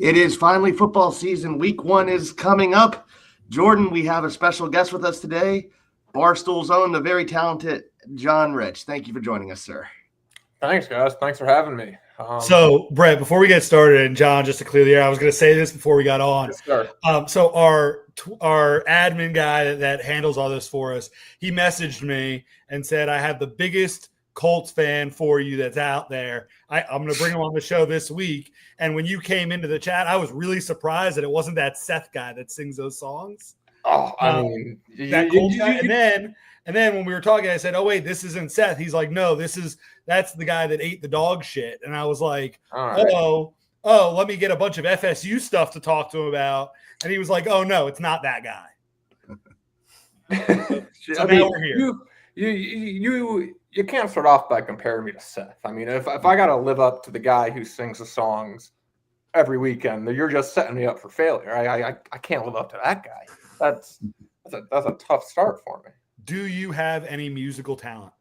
It is finally football season. Week 1 is coming up. Jordan, we have a special guest with us today. Barstool's own, the very talented John Rich. Thank you for joining us, sir. Thanks, guys. Thanks for having me. So, Brett, before we get started, and John, just to clear the air, I was going to say this before we got on. Yes, sir. So our admin guy that handles all this for us, he messaged me and said, I have the biggest Colts fan for you that's out there. I'm going to bring him on the show this week. And when you came into the chat, I was really surprised that it wasn't that Seth guy that sings those songs. Oh, I mean, that Colts guy. And then when we were talking, I said, "Oh wait, this isn't Seth." He's like, "No, that's the guy that ate the dog shit." And I was like, right. "Oh, let me get a bunch of FSU stuff to talk to him about." And he was like, "Oh no, it's not that guy." So now we're here. You can't start off by comparing me to Seth. I mean, if I got to live up to the guy who sings the songs every weekend, you're just setting me up for failure. I can't live up to that guy. That's a tough start for me. Do you have any musical talent?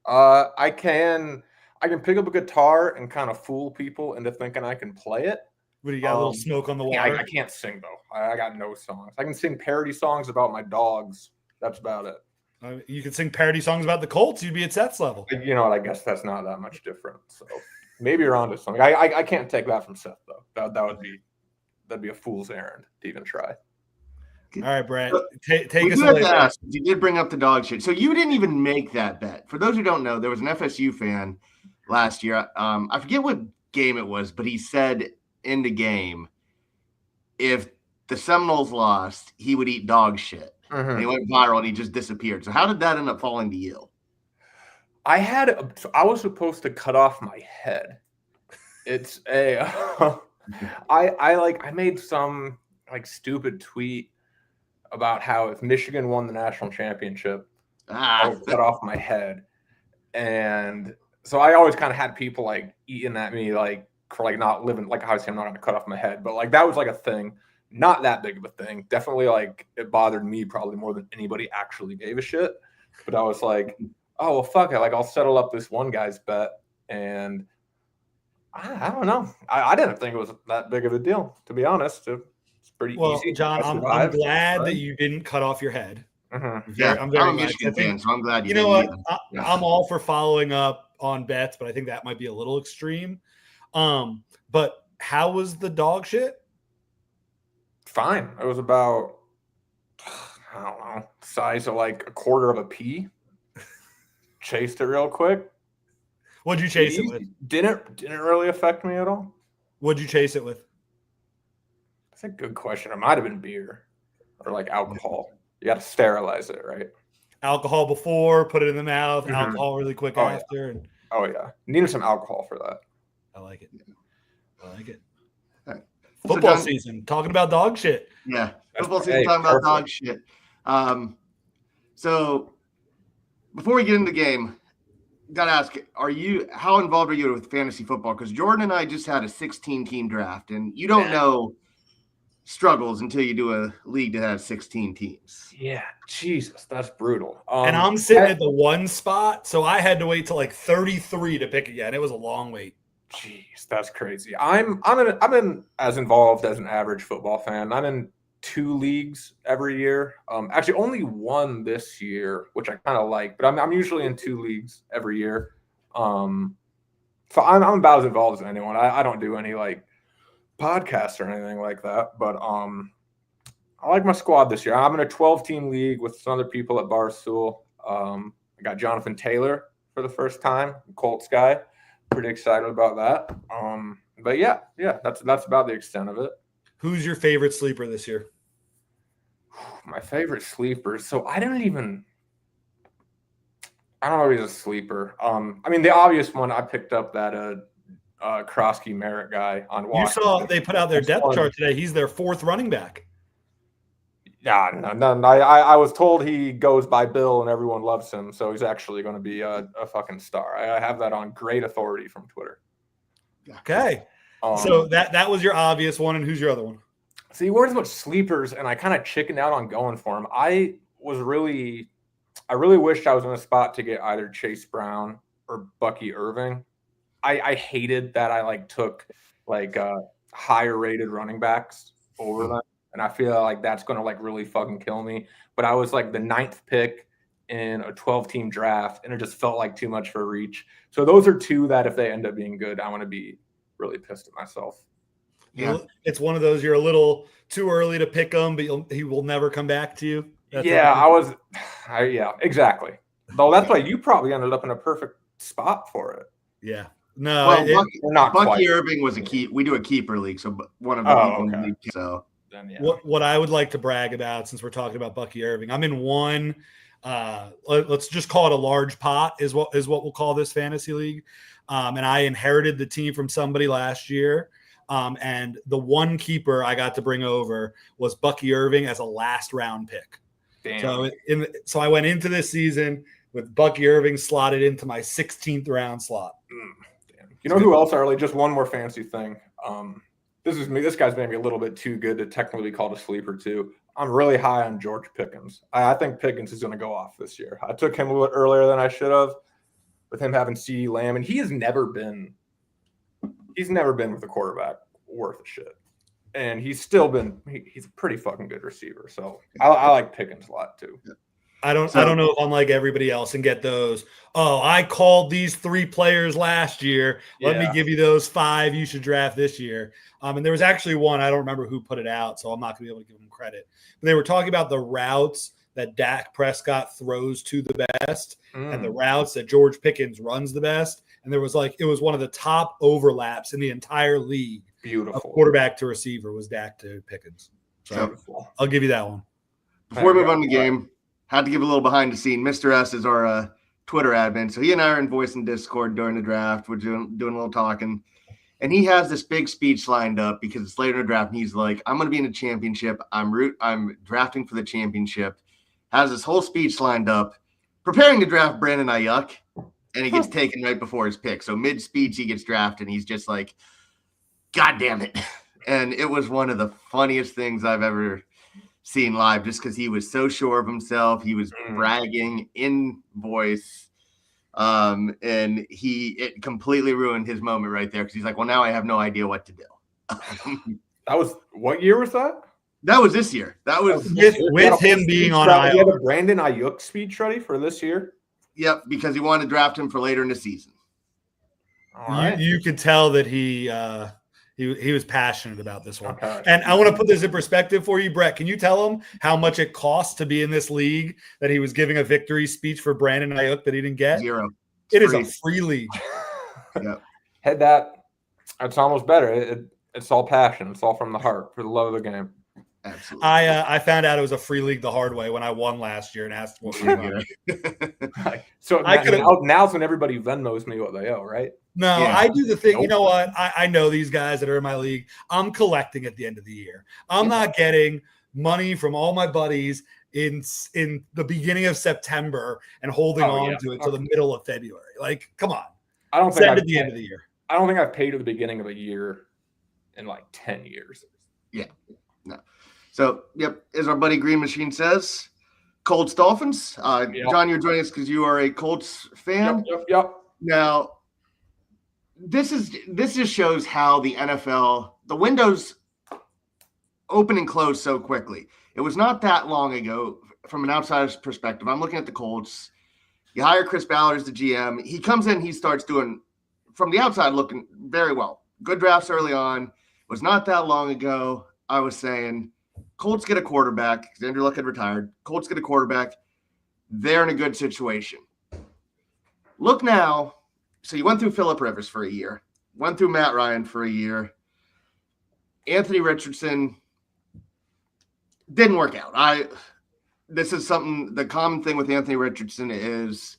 I can pick up a guitar and kind of fool people into thinking I can play it. What do you got? A little smoke on the water? Yeah, I can't sing though. I got no songs. I can sing parody songs about my dogs. That's about it. You could sing parody songs about the Colts. You'd be at Seth's level. You know what? I guess that's not that much different. So maybe you're onto something. I can't take that from Seth though. That'd be a fool's errand to even try. All right, Brett. Take us away. You did bring up the dog shit. So you didn't even make that bet. For those who don't know, there was an FSU fan last year. I forget what game it was, but he said in the game, if the Seminoles lost, he would eat dog shit. Mm-hmm. And he went viral and he just disappeared. So how did that end up falling to you? I was supposed to cut off my head. It's I made some stupid tweet about how if Michigan won the national championship, I would cut off my head. And so I always kind of had people eating at me for not living, obviously I'm not going to cut off my head, but that was a thing. Not that big of a thing. Definitely it bothered me probably more than anybody actually gave a shit. But I was like, oh, well, fuck it. I'll settle up this one guy's bet. And I don't know. I didn't think it was that big of a deal, to be honest. It's pretty easy. John, I'm glad that you didn't cut off your head. Mm-hmm. Yeah, I'm a Michigan fan, so I'm glad you know what? I'm all for following up on bets, but I think that might be a little extreme. But how was the dog shit? Fine. It was about, I don't know, size of a quarter of a pea. Chased it real quick. What'd you chase it with? Didn't really affect me at all. What'd you chase it with? That's a good question. It might have been beer or alcohol. You got to sterilize it, right? Alcohol before, put it in the mouth, alcohol really quick after. Yeah. Oh, yeah. Needed some alcohol for that. I like it. Right. Football season, talking about dog shit. Yeah, football season, talking about dog shit. So before we get into the game, got to ask, how involved are you with fantasy football? Because Jordan and I just had a 16-team draft, and you don't know struggles until you do a league that has 16 teams. Yeah, Jesus, that's brutal. And I'm sitting at the 1 spot, so I had to wait till 33 to pick again. It was a long wait. Jeez, that's crazy. I'm in as involved as an average football fan. I'm in 2 leagues every year. Actually, only 1 this year, which I kind of like. But I'm usually in 2 leagues every year. So I'm about as involved as anyone. I don't do any podcasts or anything like that. But I like my squad this year. I'm in a 12-team league with some other people at Barstool. I got Jonathan Taylor for the first time, Colts guy. Pretty excited about that. But yeah, that's about the extent of it. Who's your favorite sleeper this year? My favorite sleeper. So I don't know if he's a sleeper. I mean, the obvious one, I picked up that Krosky Merritt guy on Washington. You saw they put out their depth chart today. He's their 4th running back. Yeah, no. I was told he goes by Bill and everyone loves him, so he's actually going to be a fucking star. I have that on great authority from Twitter. Okay. So that was your obvious one, and who's your other one? See, we're as much sleepers, and I kind of chickened out on going for him. I really wished I was in a spot to get either Chase Brown or Bucky Irving. I hated that I took higher rated running backs over them. And I feel like that's going to like really fucking kill me. But I was like the 9th pick in a 12-team draft, and it just felt like too much for reach. So those are two that if they end up being good, I want to be really pissed at myself. Yeah, it's one of those you're a little too early to pick him, but he will never come back to you. Yeah, exactly. Though that's why you probably ended up in a perfect spot for it. Yeah. No, well, Bucky Irving was a key. We do a keeper league, so one of the people in the league. So then, yeah. What I would like to brag about, since we're talking about Bucky Irving, I'm in one. Let's just call it a large pot is what we'll call this fantasy league. And I inherited the team from somebody last year. And the one keeper I got to bring over was Bucky Irving as a last round pick. Damn. So I went into this season with Bucky Irving slotted into my 16th round slot. Damn. You know who else early? Just one more fancy thing. This is me. This guy's maybe a little bit too good to technically be called a sleeper too. I'm really high on George Pickens. I think Pickens is going to go off this year. I took him a little earlier than I should have, with him having CeeDee Lamb, and he's never been with a quarterback worth a shit. And he's a pretty fucking good receiver. So I like Pickens a lot too. I don't know if I'm like everybody else and get those. Oh, I called these 3 players last year. Let me give you those 5 you should draft this year. And there was actually one, I don't remember who put it out, so I'm not going to be able to give them credit. But they were talking about the routes that Dak Prescott throws to the best and the routes that George Pickens runs the best. And there was it was one of the top overlaps in the entire league. Beautiful. Of quarterback to receiver was Dak to Pickens. So I'll give you that one. Before we move on the game, had to give a little behind the scene. Mr. S is our Twitter admin. So he and I are in voice and Discord during the draft. We're doing a little talking. And he has this big speech lined up because it's later in the draft. And he's like, I'm going to be in a championship. I'm drafting for the championship. Has this whole speech lined up, preparing to draft Brandon Ayuk. And he gets taken right before his pick. So mid-speech, he gets drafted. And he's just like, God damn it. And it was one of the funniest things I've ever seen live, just because he was so sure of himself. He was bragging in voice. And it completely ruined his moment right there, because he's like, well, now I have no idea what to do. That was, what year was that? That was this year. That was with him being on IR. He had a Brandon Ayuk speech ready for this year? Yep, because he wanted to draft him for later in the season. All right. You could tell that he was passionate about this one. Okay. And I want to put this in perspective for you, Brett. Can you tell him how much it costs to be in this league that he was giving a victory speech for Brandon Ayuk that he didn't get? $0. It is a free league. Yep. Had that. It's almost better. It's all passion. It's all from the heart for the love of the game. Absolutely. I found out it was a free league the hard way when I won last year and asked what we were. So now's when everybody Venmos me what they owe, right? No, yeah. I do the thing. Nope. You know what? I know these guys that are in my league. I'm collecting at the end of the year. I'm not getting money from all my buddies in the beginning of September and holding on to it till the middle of February. Like, come on. I don't think at the end of the year. I don't think I've paid at the beginning of a year in like 10 years. Yeah. No. So, yep, as our buddy Green Machine says, Colts Dolphins. John, you're joining us because you are a Colts fan. Yep. Now, this just shows how the NFL, the windows open and close so quickly. It was not that long ago, from an outsider's perspective. I'm looking at the Colts. You hire Chris Ballard as the GM. He comes in, he starts doing, from the outside, looking very well. Good drafts early on. It was not that long ago. I was saying, Colts get a quarterback because Andrew Luck had retired. Colts get a quarterback. They're in a good situation. Look now. So you went through Phillip Rivers for a year. Went through Matt Ryan for a year. Anthony Richardson didn't work out. This is something, the common thing with Anthony Richardson is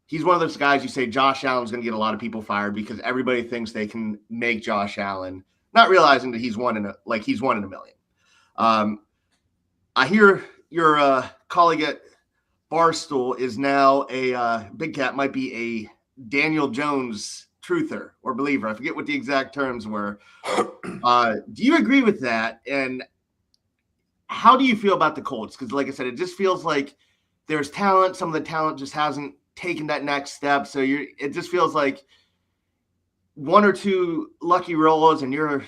he's one of those guys you say Josh Allen's going to get a lot of people fired because everybody thinks they can make Josh Allen, not realizing that he's one in a million. I hear your colleague at Barstool is now a Big Cat, might be a Daniel Jones truther or believer. I forget what the exact terms were. Do you agree with that? And how do you feel about the Colts? Because like I said, it just feels like there's talent. Some of the talent just hasn't taken that next step. So it just feels like one or two lucky rolls and you're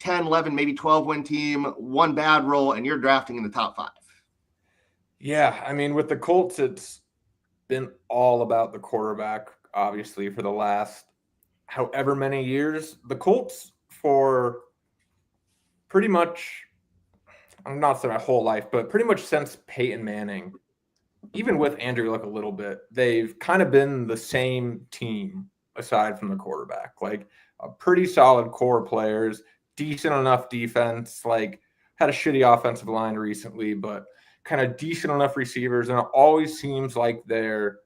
10, 11, maybe 12-win team, one bad roll, and you're drafting in the top 5. Yeah, I mean, with the Colts, it's been all about the quarterback, obviously, for the last however many years. The Colts, for pretty much, I'm not saying my whole life, but pretty much since Peyton Manning, even with Andrew Luck a little bit, they've kind of been the same team aside from the quarterback. Like a pretty solid core players, decent enough defense, like had a shitty offensive line recently, but kind of decent enough receivers. And it always seems like they're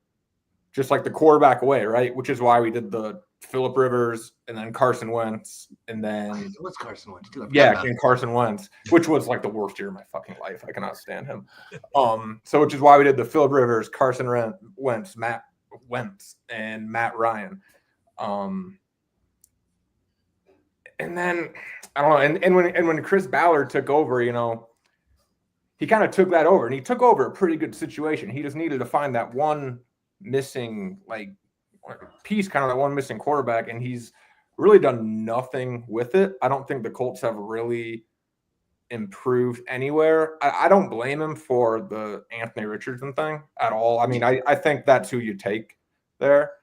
just like the quarterback away, right? Which is why we did the Phillip Rivers and then Carson Wentz and then What's Carson Wentz too? and Carson Wentz, which was like the worst year of my fucking life. I cannot stand him. So which is why we did the Phillip Rivers, Carson Wentz, Matt Wentz, and Matt Ryan. And then I don't know. And when Chris Ballard took over, you know, he kind of took that over, and he took over a pretty good situation. He just needed to find that one missing like piece, kind of that one missing quarterback, and he's really done nothing with it. I don't think the Colts have really improved anywhere. I don't blame him for the Anthony Richardson thing at all. I mean, I think that's who you take there.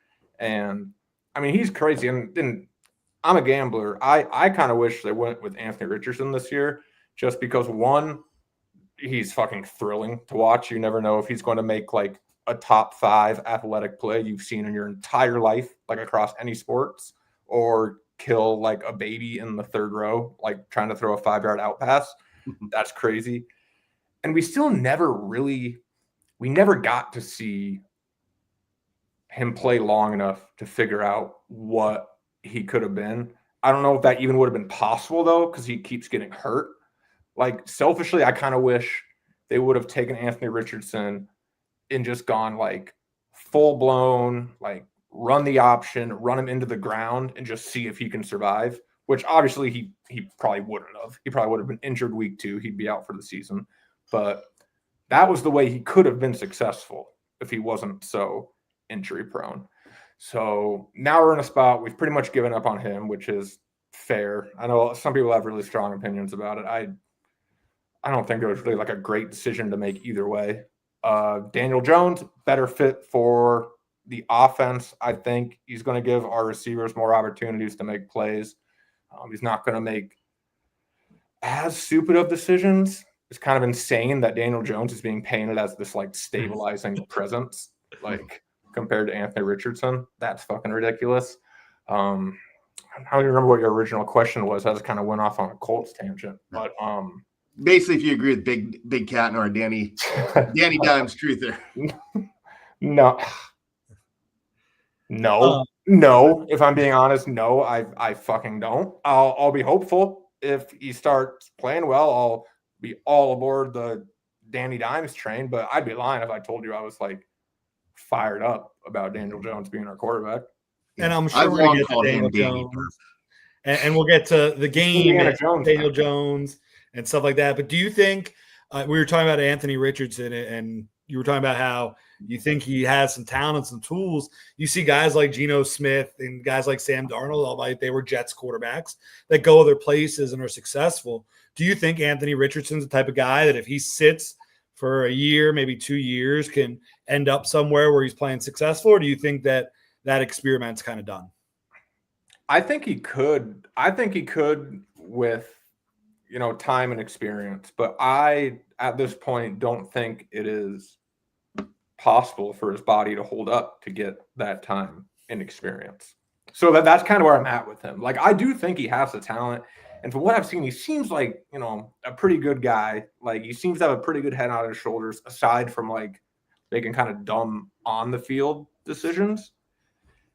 And I mean, he's crazy. And I'm a gambler. I kind of wish they went with Anthony Richardson this year, just because one, he's fucking thrilling to watch. You never know if he's going to make like a top 5 athletic play you've seen in your entire life, like across any sports, or kill like a baby in the 3rd row, like trying to throw a 5-yard out pass. That's crazy. And we still never got to see him play long enough to figure out what he could have been. I don't know if that even would have been possible though, because he keeps getting hurt. Like selfishly, I kind of wish they would have taken Anthony Richardson and just gone like full blown, like run the option, run him into the ground and just see if he can survive, which obviously he probably wouldn't have. He probably would have been injured week 2. He'd be out for the season. But that was the way he could have been successful if he wasn't so injury prone. So now we're in a spot we've pretty much given up on him, which is fair. I know some people have really strong opinions about it. I don't think it was really like a great decision to make either way. Daniel Jones, better fit for the offense. I think he's going to give our receivers more opportunities to make plays. He's not going to make as stupid of decisions. It's kind of insane that Daniel Jones is being painted as this like stabilizing presence, like compared to Anthony Richardson. That's fucking ridiculous. I don't even remember what your original question was. I just kind of went off on a Colts tangent, but basically, if you agree with Big Cat or Danny Dimes truther. No. If I'm being honest, no, I fucking don't. I'll be hopeful if he starts playing well. I'll be all aboard the Danny Dimes train, but I'd be lying if I told you I was like fired up about Daniel Jones being our quarterback. And I'm sure we're going to get to Daniel Jones, and we'll get to the game, Daniel Jones, and stuff like that. But do you think we were talking about Anthony Richardson, and you were talking about how you think he has some talent and some tools. You see guys like Geno Smith and guys like Sam Darnold, albeit they were Jets quarterbacks, that go other places and are successful. Do you think Anthony Richardson's the type of guy that if he sits for a year, maybe 2 years, can end up somewhere where he's playing successful? Or do you think that experiment's kind of done? I think he could. I think he could with, time and experience. But I, at this point, don't think it is possible for his body to hold up to get that time and experience. So that's kind of where I'm at with him. Like, I do think he has the talent. And from what I've seen, he seems like, a pretty good guy. Like, he seems to have a pretty good head on his shoulders, aside from, like, making kind of dumb on-the-field decisions.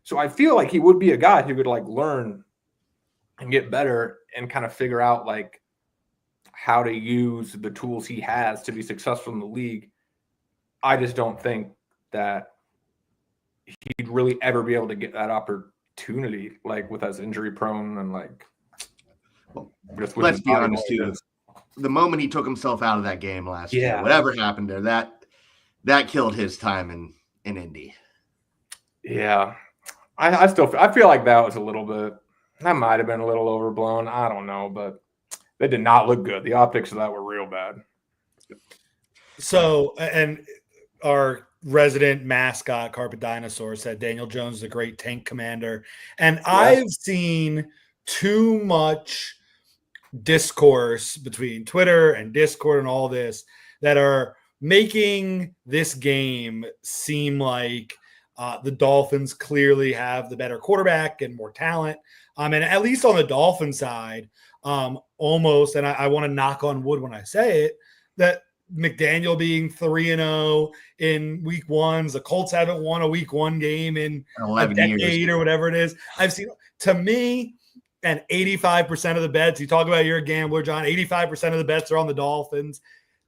So I feel like he would be a guy who could, like, learn and get better and kind of figure out, like, how to use the tools he has to be successful in the league. I just don't think that he'd really ever be able to get that opportunity, like, with us injury prone and, like, let's be honest too. The moment he took himself out of that game last year, whatever happened there, that killed his time in Indy. Yeah, I feel like that was a little bit. That might have been a little overblown. I don't know, but They did not look good. The optics of that were real bad. So, and our resident mascot, Carpet Dinosaur, said Daniel Jones is a great tank commander. And I've seen too much discourse between Twitter and Discord and all this that are making this game seem like the Dolphins clearly have the better quarterback and more talent. And at least on the Dolphin side, almost, and I want to knock on wood when I say it, that McDaniel being 3-0 in week ones, the Colts haven't won a week one game in 11 a decade years. or whatever it is. I've seen, to me, and 85% of the bets, you talk about you're a gambler, John, 85% of the bets are on the Dolphins.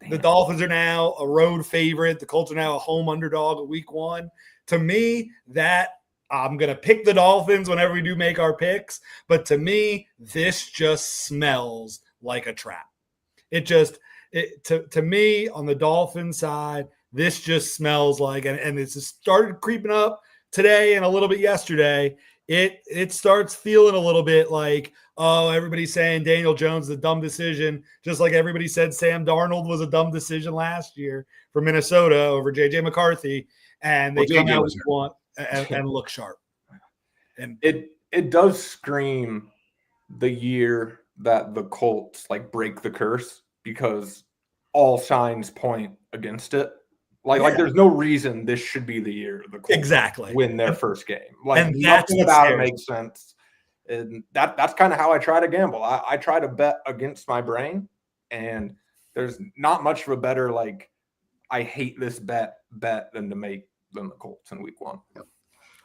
The Dolphins are now a road favorite. The Colts are now a home underdog at week one. To me, that I'm going to pick the Dolphins whenever we do make our picks. But to me, this just smells like a trap. To me, on the Dolphin side, this just smells like, and it's just started creeping up today and a little bit yesterday. It starts feeling a little bit like, oh, everybody's saying Daniel Jones is a dumb decision, just like everybody said Sam Darnold was a dumb decision last year for Minnesota over J.J. McCarthy, and they come out with one and look sharp. And it does scream the year that the Colts like break the curse, because all signs point against it. Like there's no reason this should be the year the Colts win their first game. Like, and nothing about it makes sense. And that's kind of how I try to gamble. I try to bet against my brain, and there's not much of a better, like, I hate this bet than the Colts in week one.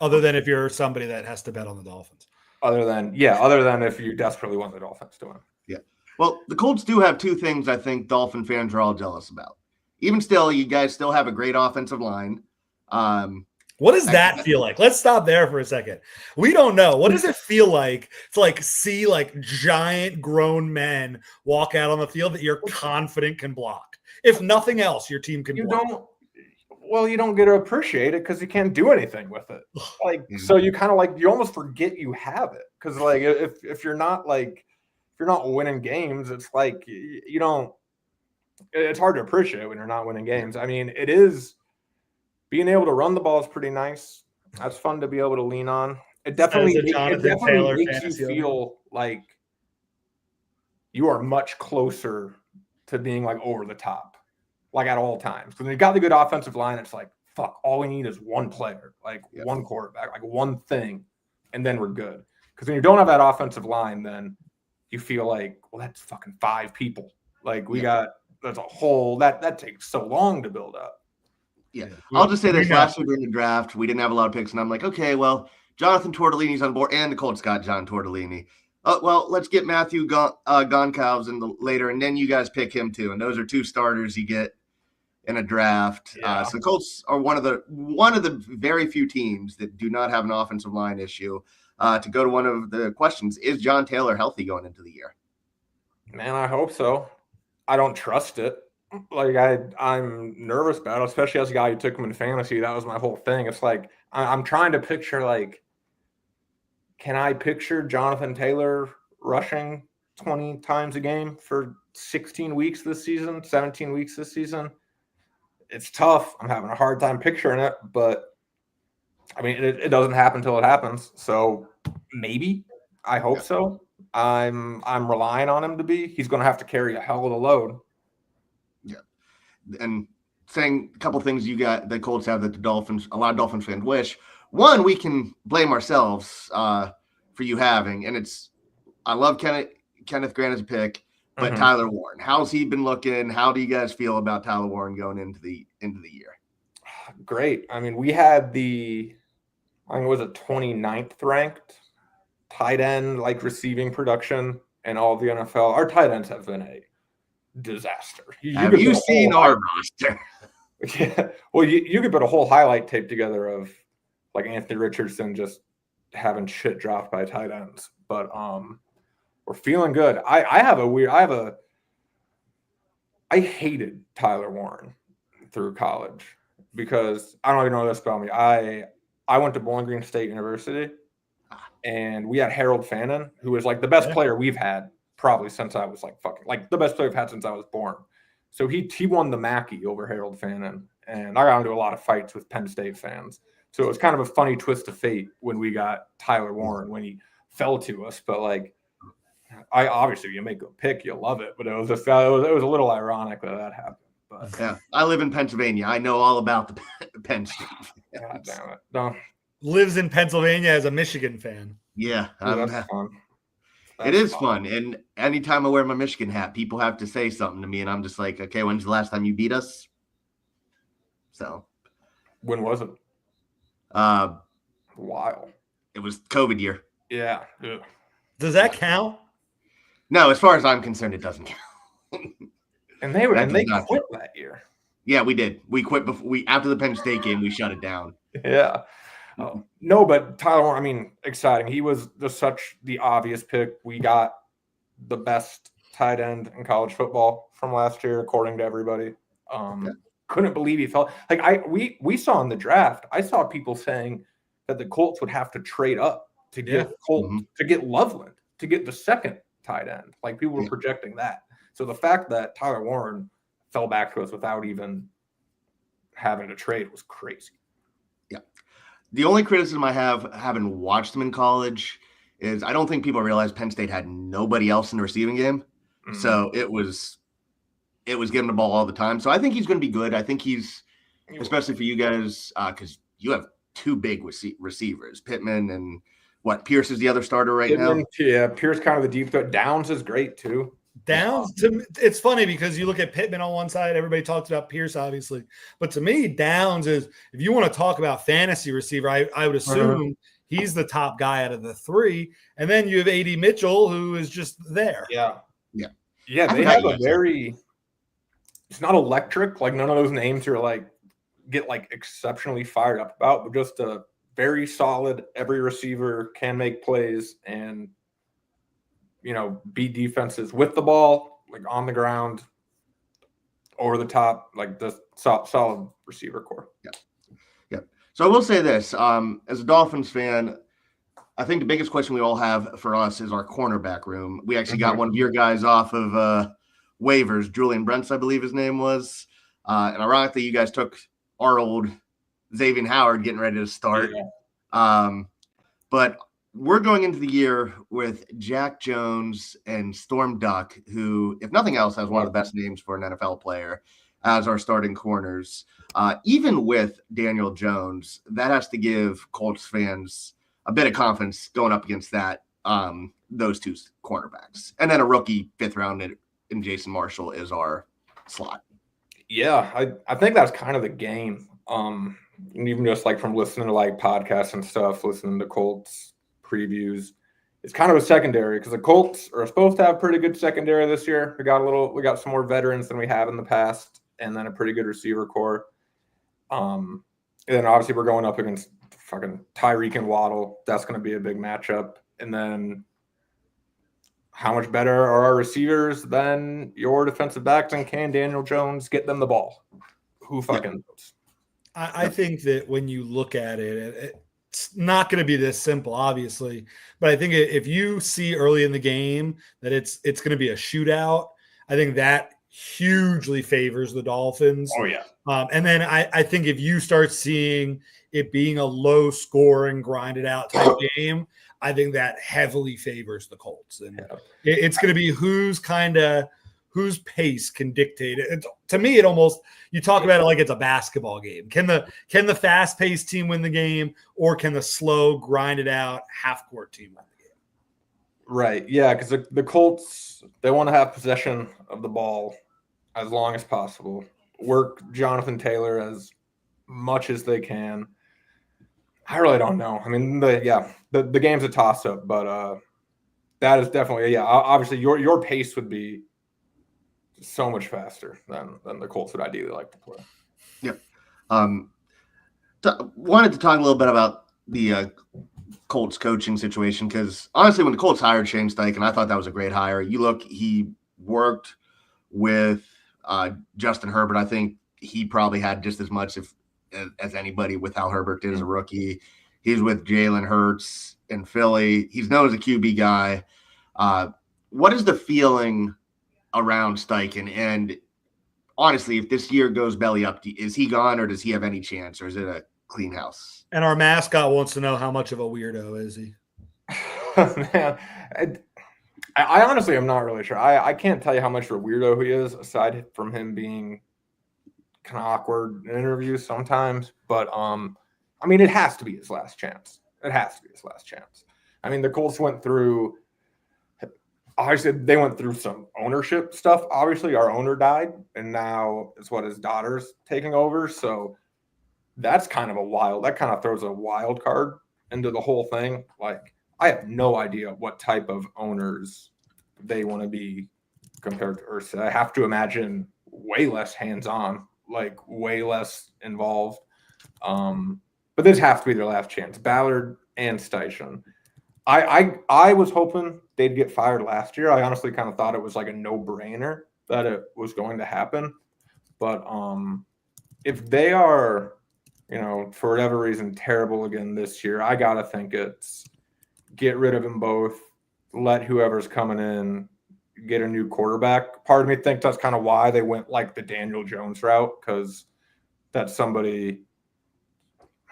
Other than if you're somebody that has to bet on the Dolphins. Other than if you desperately want the Dolphins to win. Yeah. Well, the Colts do have two things I think Dolphin fans are all jealous about. Even still, you guys still have a great offensive line. What does that feel like? Let's stop there for a second. We don't know. What does it feel like to see giant grown men walk out on the field that you're confident can block? If nothing else, your team can block. You don't get to appreciate it because you can't do anything with it. So you kind of you almost forget you have it. Because if you're not winning games, it's like you don't. It's hard to appreciate when you're not winning games. I mean, it is being able to run the ball is pretty nice. That's fun to be able to lean on. It definitely makes you feel like you are much closer to being over the top, at all times. When you got the good offensive line, it's like, fuck, all we need is one player, one quarterback, one thing, and then we're good. Because when you don't have that offensive line, then you feel like, well, that's fucking 5 people. That's a whole that takes so long to build up. Yeah. I'll just say this: last year during the draft, we didn't have a lot of picks, and I'm like, okay, well, Jonathan Tortellini's on board, and the Colts got John Tortellini. Well, let's get Matthew Goncalves in later, and then you guys pick him too. And those are 2 starters you get in a draft. Yeah. So the Colts are one of the very few teams that do not have an offensive line issue. To go to one of the questions, is John Taylor healthy going into the year? Man, I hope so. I don't trust it. I'm nervous about it, especially as a guy who took him in fantasy. That was my whole thing. It's like I'm trying to picture, can I picture Jonathan Taylor rushing 20 times a game for 16 weeks this season, 17 weeks this season? It's tough. I'm having a hard time picturing it, but I mean, it doesn't happen until it happens. So maybe. I hope so. I'm relying on him to be. He's going to have to carry a hell of a load. Yeah, and saying a couple things the Colts have that a lot of Dolphins fans wish. One, we can blame ourselves for you having, and I love Kenneth Grant as a pick, but Tyler Warren, how's he been looking? How do you guys feel about Tyler Warren going into the year? Great. I mean, we had I think it was a 29th ranked tight end receiving production in all of the NFL. Our tight ends have been a disaster. Have you seen our roster? Yeah. Well, you could put a whole highlight tape together of Anthony Richardson just having shit dropped by tight ends. But we're feeling good. I hated Tyler Warren through college because I don't even know this about me. I went to Bowling Green State University, and we had Harold Fannin, who was the best player we've had probably since I was like the best player I've had since I was born. So he won the Mackey over Harold Fannin, and I got into a lot of fights with Penn State fans. So it was kind of a funny twist of fate when we got Tyler Warren when he fell to us. But like, I obviously you make a pick, you love it, but it was a little ironic that happened. But yeah, I live in Pennsylvania. I know all about the Penn State. God damn it! No, Lives in Pennsylvania as a Michigan fan. Yeah, that's fun. It is fun. And anytime I wear my Michigan hat, people have to say something to me, and I'm just like, okay, when's the last time you beat us? So, when was it? Wow. It was COVID year. Yeah. Ugh. Does that count? No, as far as I'm concerned, it doesn't count. And they quit that year. Yeah, we did. We quit after the Penn State game. We shut it down. Yeah. Oh, no, but Tyler, I mean, exciting. He was such the obvious pick. We got the best tight end in college football from last year, according to everybody. Couldn't believe he fell. Like we saw in the draft, I saw people saying that the Colts would have to trade up to get to get Loveland, to get the second tight end. Like people were projecting that. So the fact that Tyler Warren fell back to us without even having to trade was crazy. Yeah. The only criticism I have, having watched him in college, is I don't think people realize Penn State had nobody else in the receiving game. Mm-hmm. So it was giving the ball all the time. So I think he's going to be good. I think he's, especially for you guys, because you have two big receivers, Pittman and Pierce is the other starter now? Yeah, Pierce kind of the deep threat. Downs is great too. Downs, it's funny because you look at Pittman on one side, everybody talks about Pierce, obviously. But to me, Downs is, if you want to talk about fantasy receiver, I would assume he's the top guy out of the three. And then you have A.D. Mitchell, who is just there. Yeah. They have a very – it's not electric. Like none of those names are get exceptionally fired up about, but just a very solid, every receiver can make plays and – beat defenses with the ball, on the ground, over the top, the solid receiver core. Yeah. So I will say this, as a Dolphins fan, I think the biggest question we all have for us is our cornerback room. We actually got one of your guys off of waivers, Julian Brents, I believe his name was. And ironically, you guys took our old Xavier Howard getting ready to start. Yeah. But we're going into the year with Jack Jones and Storm Duck, who, if nothing else, has one of the best names for an NFL player as our starting corners. Even with Daniel Jones, that has to give Colts fans a bit of confidence going up against those two cornerbacks. And then a rookie fifth round in Jason Marshall is our slot. Yeah, I think that's kind of the game. And even just from listening to podcasts and stuff, listening to Colts previews, it's kind of a secondary because the Colts are supposed to have pretty good secondary this year. We got some more veterans than we have in the past, and then a pretty good receiver core. And then obviously we're going up against fucking Tyreek and Waddle. That's going to be a big matchup. And then how much better are our receivers than your defensive backs, and can Daniel Jones get them the ball? Who fucking knows? I think that when you look at it, it's not going to be this simple, obviously. But I think if you see early in the game that it's going to be a shootout, I think that hugely favors the Dolphins. Oh, yeah. And then I think if you start seeing it being a low-scoring, grinded-out type game, I think that heavily favors the Colts. And it's going to be whose pace can dictate it. To me, it almost, you talk about it like it's a basketball game. Can the fast-paced team win the game, or can the slow, grinded-out, half-court team win the game? Right, yeah, because the Colts, they want to have possession of the ball as long as possible, work Jonathan Taylor as much as they can. I really don't know. I mean, the game's a toss-up, but that is definitely, obviously your pace would be so much faster than the Colts would ideally like to play. Yep. Wanted to talk a little bit about the Colts coaching situation, because honestly, when the Colts hired Shane Steichen, I thought that was a great hire. He worked with Justin Herbert. I think he probably had just as much as anybody with how Herbert did as a rookie. He's with Jalen Hurts in Philly. He's known as a QB guy. what is the feeling around Steichen? And honestly, if this year goes belly up, is he gone or does he have any chance, or is it a clean house? And our mascot wants to know how much of a weirdo is he? Man, I honestly am not really sure. I can't tell you how much of a weirdo he is, aside from him being kind of awkward in interviews sometimes. But I mean, it has to be his last chance. It has to be his last chance. I mean, the Colts went through. Obviously, they went through some ownership stuff. Obviously, our owner died, and now it's what his daughter's taking over. So that's kind of that kind of throws a wild card into the whole thing. Like, I have no idea what type of owners they want to be compared to Ursa. I have to imagine way less hands-on, like way less involved. But this has to be their last chance. Ballard and Steichen. I was hoping they'd get fired last year. I honestly kind of thought it was like a no-brainer that it was going to happen. But if they are, for whatever reason, terrible again this year, I got to think it's get rid of them both, let whoever's coming in get a new quarterback. Part of me thinks that's kind of why they went like the Daniel Jones route, because that's somebody –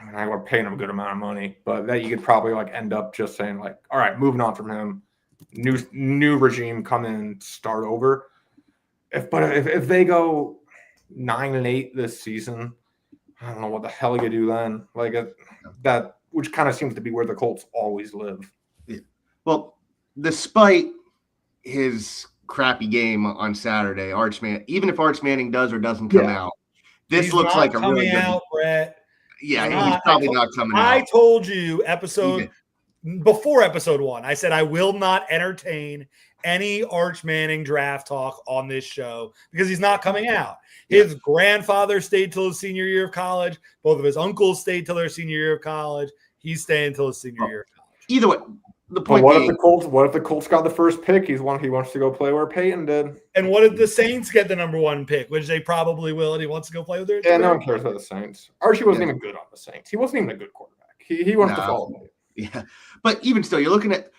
I mean, I were paying him a good amount of money, but that you could probably like end up just saying like, all right, moving on from him, new regime come in, start over. If they go 9-8 this season, I don't know what the hell you do then. Like that, which kind of seems to be where the Colts always live. Yeah. Well, despite his crappy game on Saturday, even if Arch Manning does or doesn't come out, this looks like a really good out, Brett. Yeah, he's probably not coming out. I told you before episode 1, I said I will not entertain any Arch Manning draft talk on this show because he's not coming out. His grandfather stayed till his senior year of college. Both of his uncles stayed till their senior year of college. He's staying till his senior year of college. Either way, the point what if the Colts got the first pick? He wants to go play where Peyton did. And what if the Saints get the number 1 pick, which they probably will, and he wants to go play with their Yeah, no one cares about the Saints. Archie wasn't even good on the Saints. He wasn't even a good quarterback. He wants to follow me. Yeah. But even still, you're looking at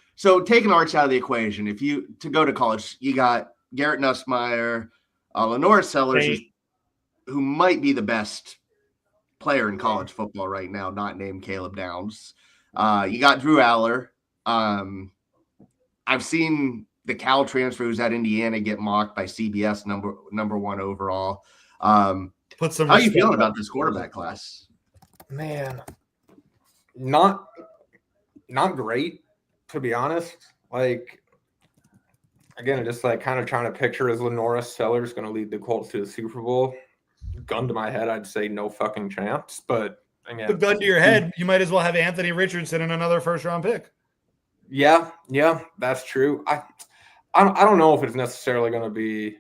taking Arch out of the equation. If you to go to college, you got Garrett Nussmeier, Lenore Sellers, who might be the best player in college football right now, not named Caleb Downs. You got Drew Aller. I've seen the Cal transfer who's at Indiana get mocked by CBS number 1 overall. How are you feeling about this quarterback class? Man, not great, to be honest. Like, again, just like kind of trying to picture is Lenora Sellers going to lead the Colts to the Super Bowl? Gun to my head, I'd say no fucking chance. But again, the gun to your head, you might as well have Anthony Richardson in another first-round pick. Yeah, that's true. I don't know if it's necessarily going to be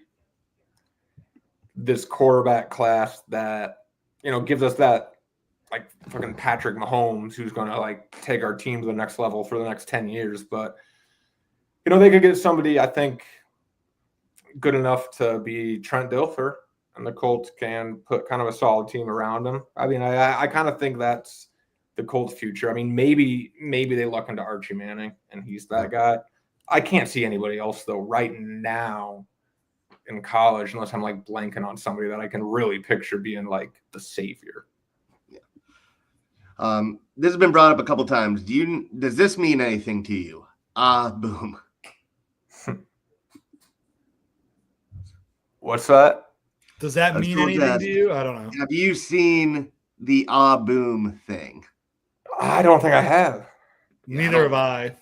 this quarterback class that gives us that like fucking Patrick Mahomes who's going to like take our team to the next level for the next 10 years. But they could get somebody I think good enough to be Trent Dilfer, and the Colts can put kind of a solid team around him. I mean, I kind of think that's the Colts' future. I mean, maybe they luck into Archie Manning, and he's that guy. I can't see anybody else, though, right now in college, unless I'm, like, blanking on somebody that I can really picture being, like, the savior. Yeah. This has been brought up a couple times. Does this mean anything to you? Boom. What's that? Does that mean anything to you? I don't know. Have you seen the boom thing? I don't think I have. Neither have I.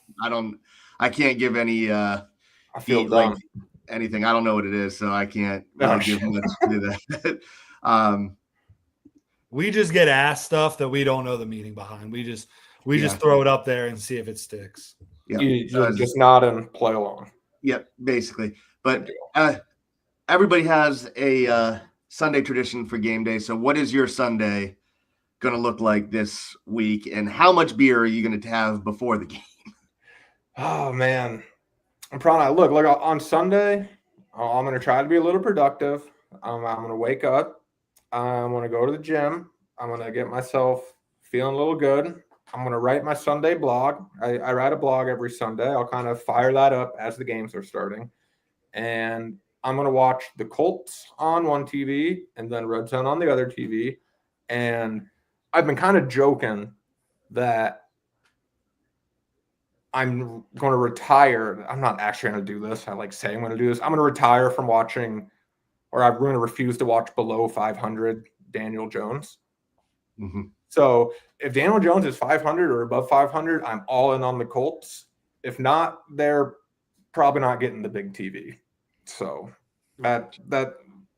I can't give any I feel like anything. I don't know what it is, so I can't give much to that. We just get asked stuff that we don't know the meaning behind. We just throw it up there and see if it sticks. Yeah, you just nod and play along. Yep, basically. But everybody has a Sunday tradition for game day. So what is your Sunday going to look like this week, and how much beer are you going to have before the game? Oh, man. I'm probably look on Sunday, I'm going to try to be a little productive. I'm going to wake up. I'm going to go to the gym. I'm going to get myself feeling a little good. I'm going to write my Sunday blog. I write a blog every Sunday. I'll kind of fire that up as the games are starting. And I'm going to watch the Colts on one TV and then Red Zone on the other TV. And I've been kind of joking that I'm going to retire. I'm not actually going to do this. I like saying I'm going to do this. I'm going to retire from watching, or I'm going to refuse to watch below 500 Daniel Jones. Mm-hmm. So if Daniel Jones is 500 or above 500, I'm all in on the Colts. If not, they're probably not getting the big TV. So that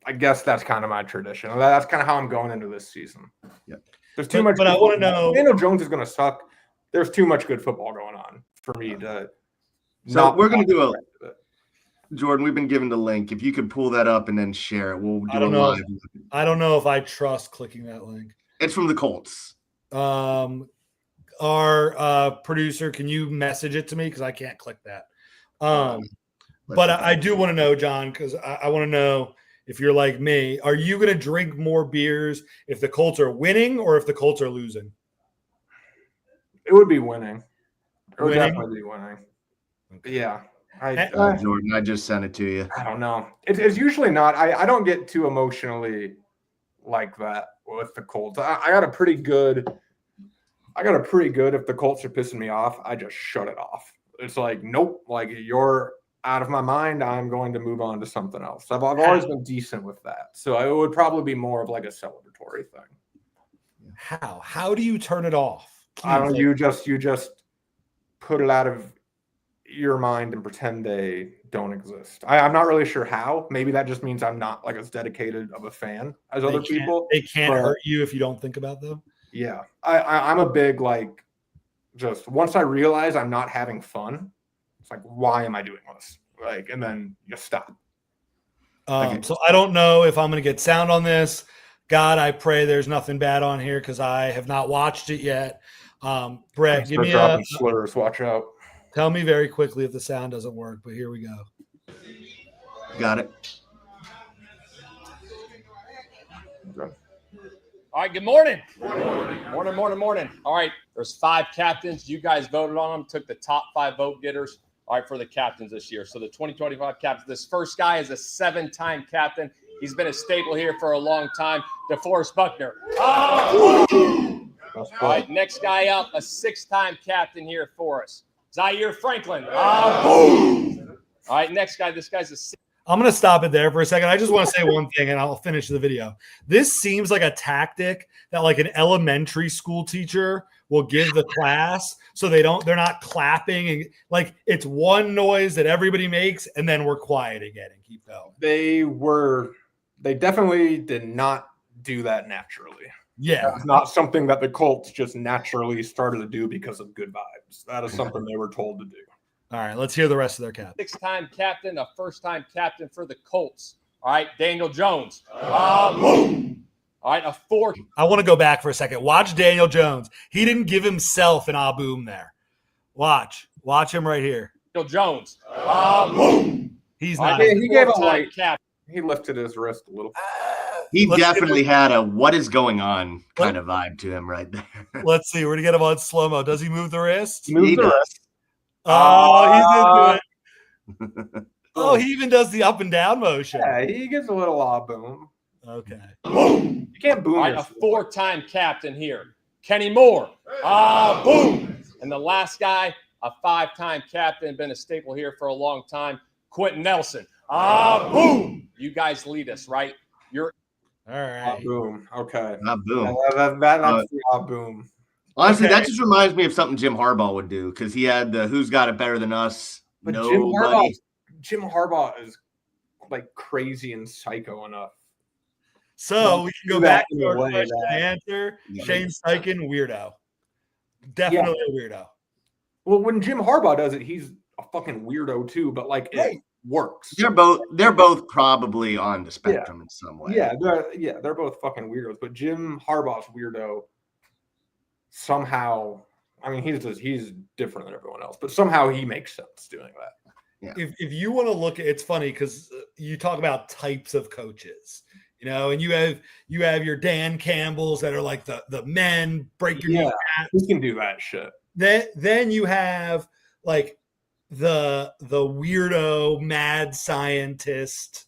I guess that's kind of my tradition. That's kind of how I'm going into this season. Yeah. There's too much. But I want to know. Daniel Jones is going to suck. There's too much good football going on for me to. So we're going to do Jordan, we've been given the link. If you could pull that up and then share it, we'll do a live. I don't know if I trust clicking that link. It's from the Colts. Our producer, can you message it to me? Because I can't click that. But I do want to know, John, because I want to know if you're like me. Are you going to drink more beers if the Colts are winning or if the Colts are losing? It would be winning. It would definitely be winning. Okay. Yeah. Jordan, I just sent it to you. I don't know. It's usually not. I don't get too emotionally like that with the Colts. I got a pretty good. If the Colts are pissing me off, I just shut it off. It's like, nope. Like, you're out of my mind. I'm going to move on to something else. I've always been decent with that. So it would probably be more of like a celebratory thing. How do you turn it off? I don't know. You just put it out of your mind and pretend they don't exist. I'm not really sure how. Maybe that just means I'm not like as dedicated of a fan as other people. They can't hurt you if you don't think about them. Yeah. I'm a big, like, just once I realize I'm not having fun, it's like, why am I doing this? Like, and then you stop. So I don't know if I'm going to get sound on this. God, I pray there's nothing bad on here because I have not watched it yet. Brett, give me slurs. Watch out. Tell me very quickly if the sound doesn't work, but here we go. Got it. Okay. All right, good morning. Morning. All right, there's 5 captains. You guys voted on them, took the top 5 vote getters, all right, for the captains this year. So the 2025 captains, this first guy is a 7-time captain. He's been a staple here for a long time, DeForest Buckner. All right, next guy up, a 6-time captain here for us, Zaire Franklin. All right, next guy, this guy's a I'm going to stop it there for a second. I just want to say one thing and I'll finish the video. This seems like a tactic that like an elementary school teacher will give the class so they're not clapping and like it's one noise that everybody makes and then we're quiet again and keep going. They definitely did not do that naturally. Yeah. That's not something that the Colts just naturally started to do because of good vibes. That is something they were told to do. All right, let's hear the rest of their captain. 6-time captain, a first-time captain for the Colts. All right, Daniel Jones. All right, a 4. I want to go back for a second. Watch Daniel Jones. He didn't give himself an boom there. Watch him right here. Daniel Jones. He's not. He gave a light cap. He lifted his wrist a little. He definitely had a what is going on kind of vibe to him right there. Let's see. We're going to get him on slow-mo. Does he move the wrist? He moves the wrist. Oh, he did do it. Oh, he even does the up and down motion. Yeah, he gives a little boom. Okay. You can't boom. Right, a 4-time captain here, Kenny Moore. Boom. And the last guy, a 5-time captain, been a staple here for a long time, Quentin Nelson. Boom. You guys lead us, right? You're all right. Boom. Okay. Boom. That's boom. Honestly, that just reminds me of something Jim Harbaugh would do because he had the "Who's Got It Better Than Us." But Nobody. Jim Harbaugh is like crazy and psycho enough. So we can go back to our question and answer. Shane Steichen, weirdo. Definitely a weirdo. Well, when Jim Harbaugh does it, he's a fucking weirdo too. But like it works. They're both probably on the spectrum in some way. They're both fucking weirdos. But Jim Harbaugh's weirdo. Somehow, I mean, he's different than everyone else, but somehow he makes sense doing that. Yeah. If you want to look at, it's funny because you talk about types of coaches. and you have your Dan Campbells that are like the men break your knee. We can do that shit. Then you have like the weirdo mad scientist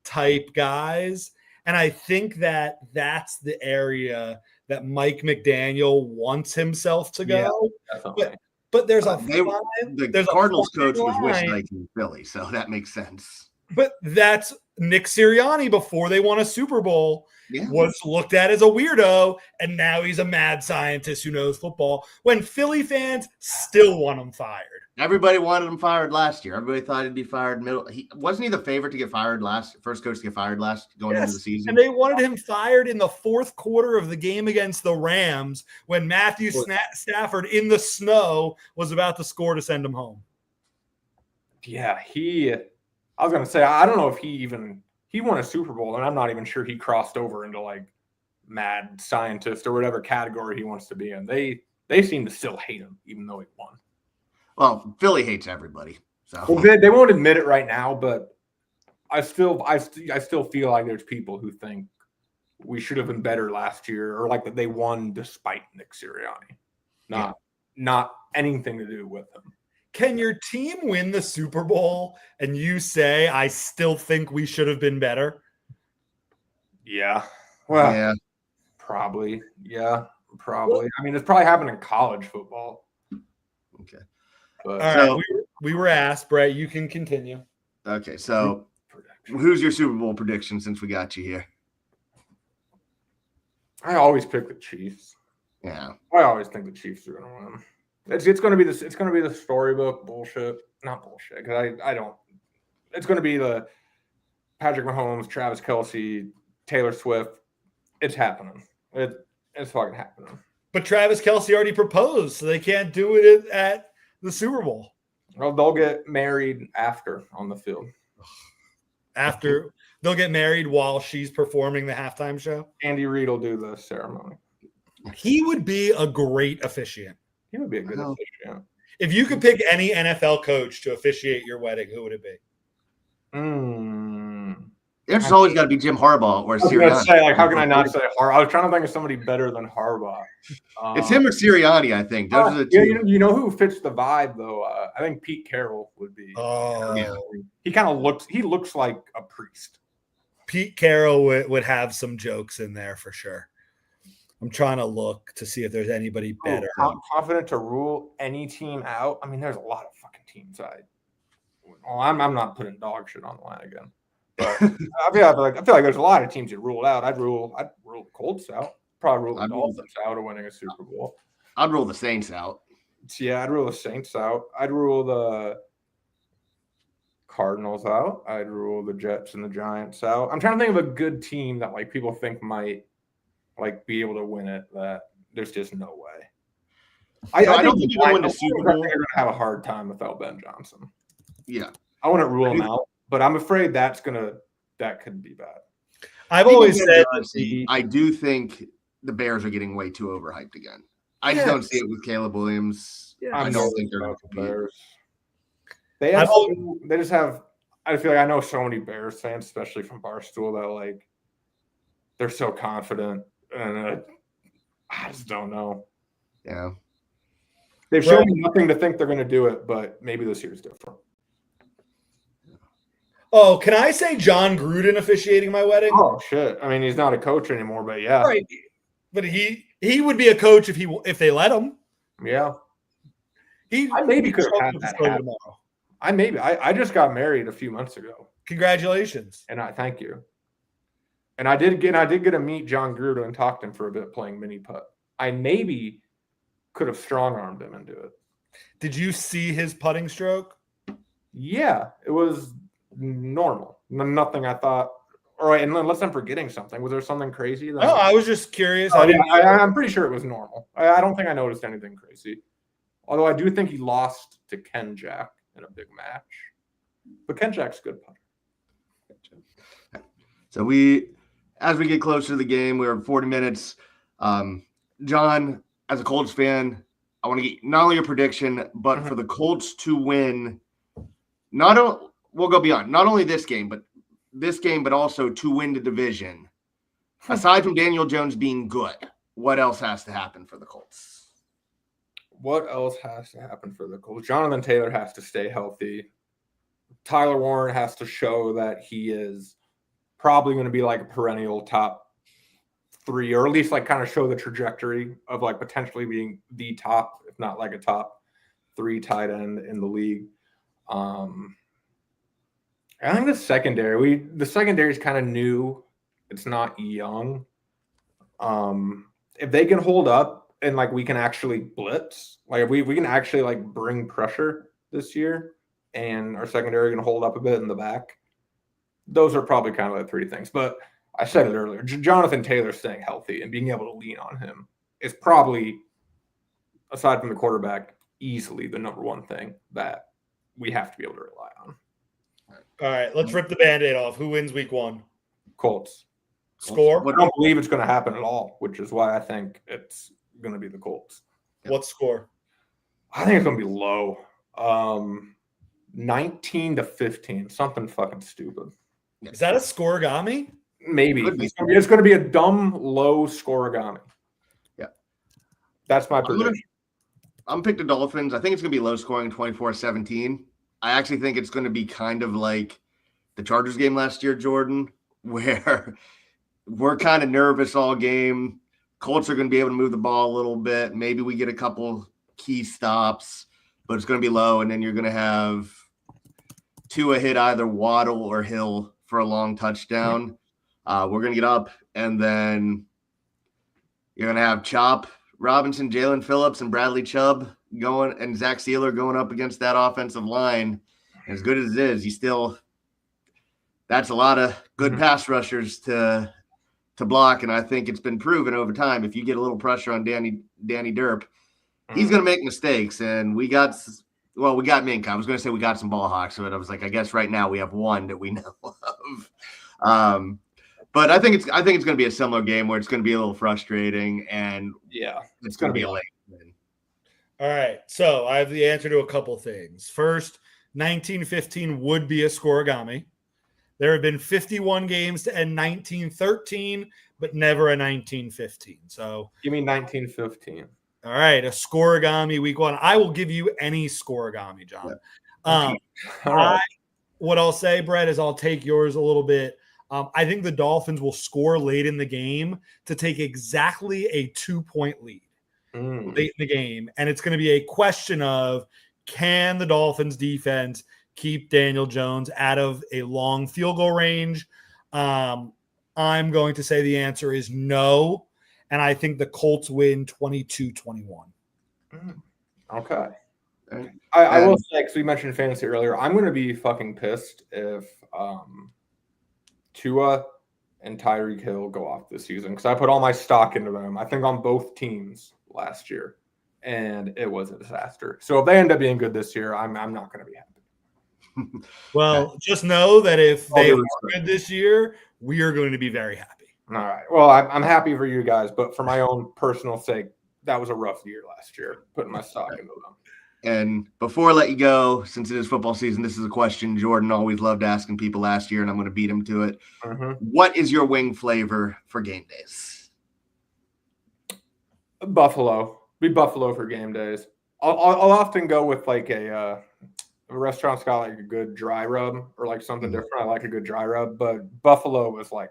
type guys, and I think that's the area that Mike McDaniel wants himself to go. Definitely. But there's the Cardinals coach was Wishnike in Philly, so that makes sense. But that's Nick Sirianni before they won a Super Bowl was looked at as a weirdo, and now he's a mad scientist who knows football. When Philly fans still want him fired. Everybody wanted him fired last year. Everybody thought he'd be fired wasn't he the favorite to get fired first coach to get fired going into the season? And they wanted him fired in the fourth quarter of the game against the Rams when Matthew Stafford in the snow was about to score to send him home. Yeah, I was going to say, I don't know if he won a Super Bowl, and I'm not even sure he crossed over into like mad scientist or whatever category he wants to be in. They seem to still hate him, even though he won. Well, Philly hates everybody. So they won't admit it right now, but I still feel like there's people who think we should have been better last year, or like that they won despite Nick Sirianni, not anything to do with him. Can your team win the Super Bowl and you say, I still think we should have been better? Yeah. Well, yeah. Probably. Yeah, probably. I mean, it's probably happened in college football. Okay. But, all right. We were asked, Brett. You can continue. Okay. So who's your Super Bowl prediction since we got you here? I always pick the Chiefs. Yeah. I always think the Chiefs are going to win. It's going to be this. It's going to be the storybook bullshit. Not bullshit, because I don't. It's going to be the Patrick Mahomes, Travis Kelce, Taylor Swift. It's happening. It's fucking happening. But Travis Kelce already proposed, so they can't do it at the Super Bowl. Well, they'll get married after on the field. After they'll get married while she's performing the halftime show. Andy Reid will do the ceremony. He would be a great officiant. He would be a good officiant. If you could pick any NFL coach to officiate your wedding, who would it be? There's always got to be Jim Harbaugh or Sirianni. Say, like, how can I not say Harbaugh? I was trying to think of somebody better than Harbaugh. It's him or Sirianni, I think. Those are the two. You know who fits the vibe though? I think Pete Carroll would be. Oh, yeah. He kind of looks like a priest. Pete Carroll would have some jokes in there for sure. I'm trying to look to see if there's anybody better. I'm confident to rule any team out. I mean, there's a lot of fucking teams. I'm not putting dog shit on the line again. But I feel like there's a lot of teams you rule out. I'd rule the Colts out. Probably rule the Dolphins out of winning a Super Bowl. I'd rule the Saints out. Yeah, I'd rule the Saints out. I'd rule the Cardinals out. I'd rule the Jets and the Giants out. I'm trying to think of a good team that like people think might like be able to win it. That there's just no way. I don't think you're going to Super Bowl. They're going to have a hard time without Ben Johnson. Yeah, I want to rule him out, but I'm afraid that could be bad. I've always said I do think the Bears are getting way too overhyped again. I just don't see it with Caleb Williams. Yeah, I don't think they're going to compete. They just have. I feel like I know so many Bears fans, especially from Barstool, that like they're so confident, and I just don't know. Yeah, they've shown me nothing to think they're going to do it, but maybe this year's different. Oh, can I say John Gruden officiating my wedding? Oh shit! I mean, he's not a coach anymore, but yeah, right. But he would be a coach if they let him. Yeah, I maybe could have had that happen. I just got married a few months ago. Congratulations! And I thank you. And I did get to meet John Gruden and talk to him for a bit playing mini putt. I maybe could have strong-armed him into it. Did you see his putting stroke? Yeah, it was normal. Nothing I thought. All right, and unless I'm forgetting something. Was there something crazy? No, I was just curious. I'm pretty sure it was normal. I don't think I noticed anything crazy. Although I do think he lost to Ken Jack in a big match. But Ken Jack's a good putter. So as we get closer to the game, we're 40 minutes. John, as a Colts fan, I want to get not only your prediction, but for the Colts to win, we'll go beyond not only this game, but also to win the division. Aside from Daniel Jones being good, what else has to happen for the Colts? What else has to happen for the Colts? Jonathan Taylor has to stay healthy. Tyler Warren has to show that he is probably going to be like a perennial top 3, or at least like kind of show the trajectory of like potentially being the top, if not like a top 3 tight end in the league. I think the secondary is kind of new. It's not young. If they can hold up and like we can actually blitz, like if we can actually like bring pressure this year, and our secondary can hold up a bit in the back, those are probably kind of the 3 things. But I said it earlier, Jonathan Taylor staying healthy and being able to lean on him is probably, aside from the quarterback, easily the number 1 thing that we have to be able to rely on. All right, let's rip the Band-Aid off. Who wins week 1? Colts. Score? I don't believe it's going to happen at all, which is why I think it's going to be the Colts. What score? I think it's going to be low. 19-15, something fucking stupid. Is that a scoregami? Maybe. It's going to be a dumb, low scoregami. Yeah. That's my prediction. I'm picking the Dolphins. I think it's going to be low scoring, 24-17. I actually think it's going to be kind of like the Chargers game last year, Jordan, where we're kind of nervous all game. Colts are going to be able to move the ball a little bit. Maybe we get a couple key stops, but it's going to be low, and then you're going to have Tua hit either Waddle or Hill for a long touchdown. We're going to get up, and then you're going to have Chop Robinson, Jalen Phillips, and Bradley Chubb going, and Zach Sealer going up against that offensive line. And as good as it is, that's a lot of good pass rushers to block, and I think it's been proven over time. If you get a little pressure on Danny Derp, he's going to make mistakes. And we got Mink. I was going to say we got some ball hawks, but I was like, I guess right now we have one that we know of. But I think it's going to be a similar game where it's going to be a little frustrating, and it's going to be a late win. All right, so I have the answer to a couple things. First, 1915 would be a scoregami. There have been 51 games to end 1913, but never a 1915. So give me 1915. All right, a scoregami week 1. I will give you any scoregami, John. Yeah. What I'll say, Brett, is I'll take yours a little bit. I think the Dolphins will score late in the game to take exactly a 2-point lead late in the game. And it's going to be a question of, can the Dolphins defense keep Daniel Jones out of a long field goal range? I'm going to say the answer is no. And I think the Colts win 22-21. Okay. I will say, because we mentioned fantasy earlier, I'm going to be fucking pissed if Tua and Tyreek Hill go off this season, because I put all my stock into them, I think, on both teams last year, and it was a disaster. So if they end up being good this year, I'm not going to be happy. Well, just know that if they are good this year, we are going to be very happy. All right. Well, I'm happy for you guys, but for my own personal sake, that was a rough year last year, putting my stock into them. And before I let you go, since it is football season, this is a question Jordan always loved asking people last year, and I'm going to beat him to it. What is your wing flavor for game days? Buffalo. Be Buffalo for game days. I'll often go with like a restaurant's got like a good dry rub or like something different. I like a good dry rub, but Buffalo is like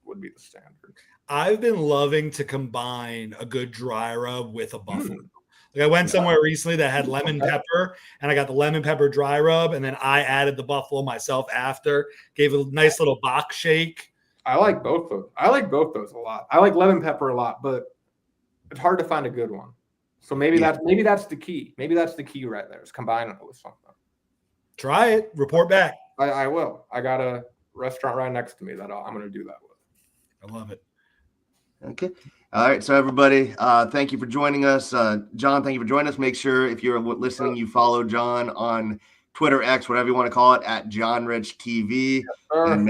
would be the standard. I've been loving to combine a good dry rub with a Buffalo. Like I went somewhere recently that had lemon pepper, and I got the lemon pepper dry rub, and then I added the Buffalo myself after. Gave a nice little box shake. I like both those. I like both those a lot. I like lemon pepper a lot, but it's hard to find a good one. So maybe that's the key. Maybe that's the key right there, is combining it with something. Try it. Report back. I will. I got a restaurant right next to me that I'm going to do that with. I love it. Okay. All right. So everybody, thank you for joining us. John, thank you for joining us. Make sure if you're listening, you follow John on Twitter, X, whatever you want to call it, at JohnRichTV. And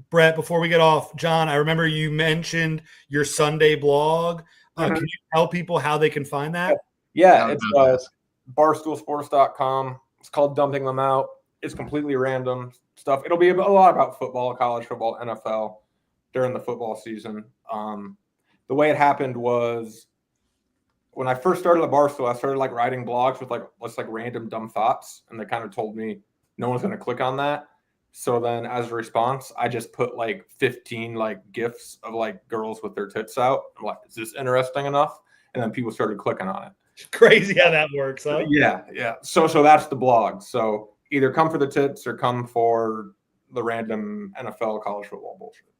Brett, before we get off, John, I remember you mentioned your Sunday blog. Can you tell people how they can find that? Yeah, it's barstoolsports.com. It's called Dumping Them Out. It's completely random stuff. It'll be a lot about football, college football, NFL. during the football season. The way it happened was when I first started at Barstool, I started like writing blogs with like random dumb thoughts, and they kind of told me no one's going to click on that. So then as a response, I just put like 15 like GIFs of like girls with their tits out. I'm like, is this interesting enough? And then people started clicking on it. Crazy how that works, huh? Yeah. So that's the blog. So either come for the tits or come for the random NFL college football bullshit.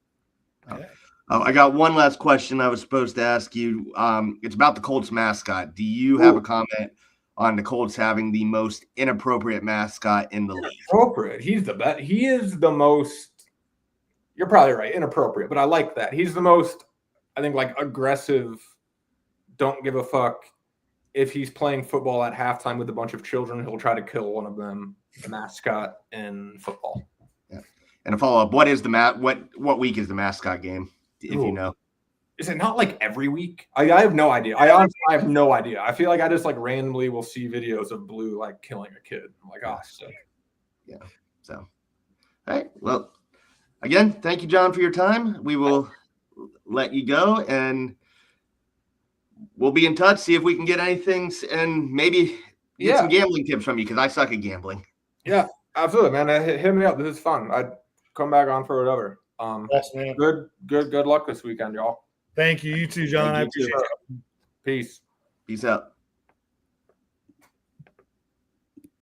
Yeah. I got one last question I was supposed to ask you. It's about the Colts mascot. Do you have a comment on the Colts having the most inappropriate mascot in the league? Inappropriate. He's the best. He is the most. You're probably right. Inappropriate, but I like that. He's the most, I think, like aggressive. Don't give a fuck. If he's playing football at halftime with a bunch of children, he'll try to kill one of them. The mascot in football. Yeah. And a follow up: what is the what week is the mascot game? If you know, is it not like every week? I have no idea. I honestly have no idea. I feel like I just like randomly will see videos of Blue like killing a kid. I'm like, oh, sick. Yeah. So, all right. Well, again, thank you, John, for your time. We will let you go, and we'll be in touch. See if we can get anything, and maybe get some gambling tips from you because I suck at gambling. Yeah, absolutely, man. Hit me up. This is fun. I'd come back on for whatever. Yes, man. Good luck this weekend, y'all. Thank you. You too, John. I appreciate it. Peace. Peace out.